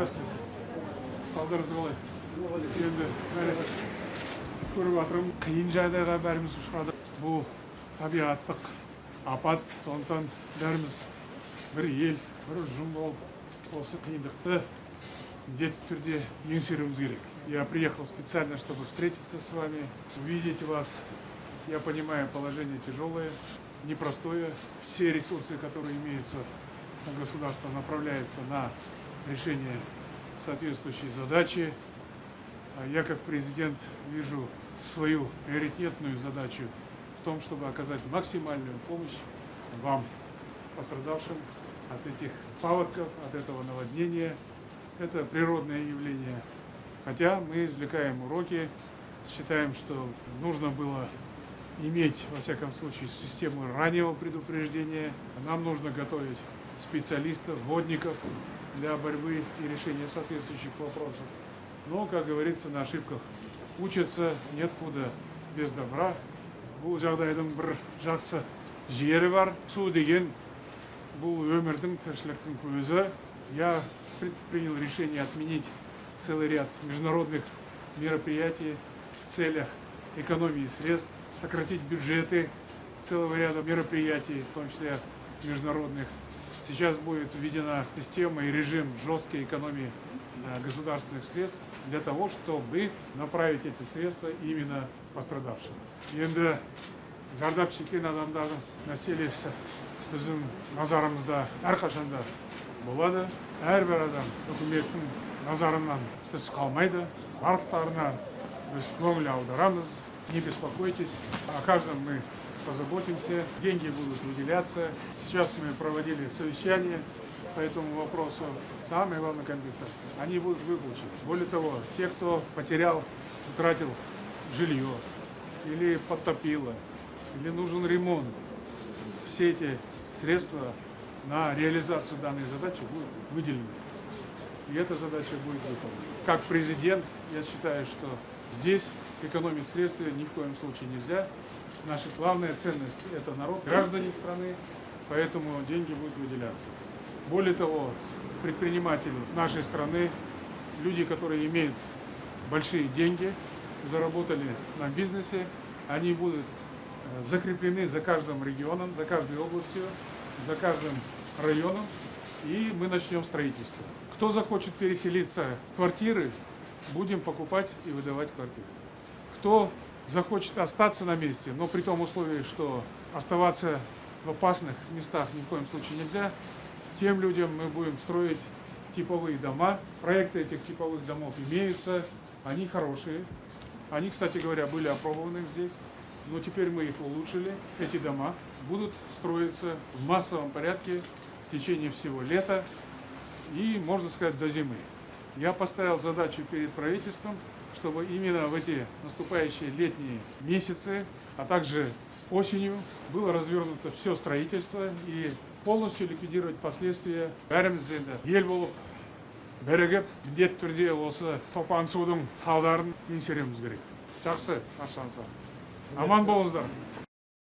Здравствуйте. Қалдарыңыз қалай? Енді көріп жатырмын, қиын жағдайға бәріміз ұшырадық. Бұл табиғаттық апат, сондықтан бәріміз бір ел, бір ұжым болып осы қиындықты міндетті түрде еңсеруіміз керек. Я приехал специально, чтобы встретиться с вами, увидеть вас. Я понимаю, положение тяжелое, непростое. Все ресурсы, которые имеются у государства, направляются на решение соответствующей задачи. Я как президент вижу свою приоритетную задачу в том, чтобы оказать максимальную помощь вам, пострадавшим от этих паводков, от этого наводнения. Это природное явление. Хотя мы извлекаем уроки, считаем, что нужно было иметь, во всяком случае, систему раннего предупреждения. Нам нужно готовить специалистов, водников для борьбы и решения соответствующих вопросов. Но, как говорится, на ошибках учатся, нет худа без добра. Бұл жағдайдың бір жақсы жері бар. Су деген бұл өмірдің, тіршіліктің көзі. Я принял решение отменить целый ряд международных мероприятий в целях экономии средств, сократить бюджеты целого ряда мероприятий, в том числе международных. Сейчас будет введена система и режим жесткой экономии государственных средств для того, чтобы направить эти средства именно пострадавшим. Енді зардап шеккен адамдардың мәселесі біздің назарымызда әрқашанда болады. Әрбір адам үкіметтің назарынан тыс қалмайды. Барлықтарына біз көңіл аударамыз. Не беспокойтесь, о каждом мы позаботимся, деньги будут выделяться. Сейчас мы проводили совещание по этому вопросу. Самая главная компенсация. Они будут выплачены. Более того, те, кто потерял, утратил жилье, или подтопило, или нужен ремонт, все эти средства на реализацию данной задачи будут выделены. И эта задача будет выполнена. Как президент, я считаю, что здесь экономить средства ни в коем случае нельзя. Наша главная ценность – это народ, граждане страны, поэтому деньги будут выделяться. Более того, предприниматели нашей страны, люди, которые имеют большие деньги, заработали на бизнесе, они будут закреплены за каждым регионом, за каждой областью, за каждым районом, и мы начнем строительство. Кто захочет переселиться в квартиры, будем покупать и выдавать квартиры. Кто захочет остаться на месте, но при том условии, что оставаться в опасных местах ни в коем случае нельзя, тем людям мы будем строить типовые дома. Проекты этих типовых домов имеются, они хорошие. Они, кстати говоря, были опробованы здесь, но теперь мы их улучшили. Эти дома будут строиться в массовом порядке в течение всего лета и, можно сказать, до зимы. Я поставил задачу перед правительством, чтобы именно в эти наступающие летние месяцы, а также осенью, было развернуто все строительство и полностью ликвидировать последствия. Бәріміз енді ел болып бірігіп, міндетті түрде осы топан судың салдарын еңсереміз керек. Жақсы, ашанса. Аман болыңыздар.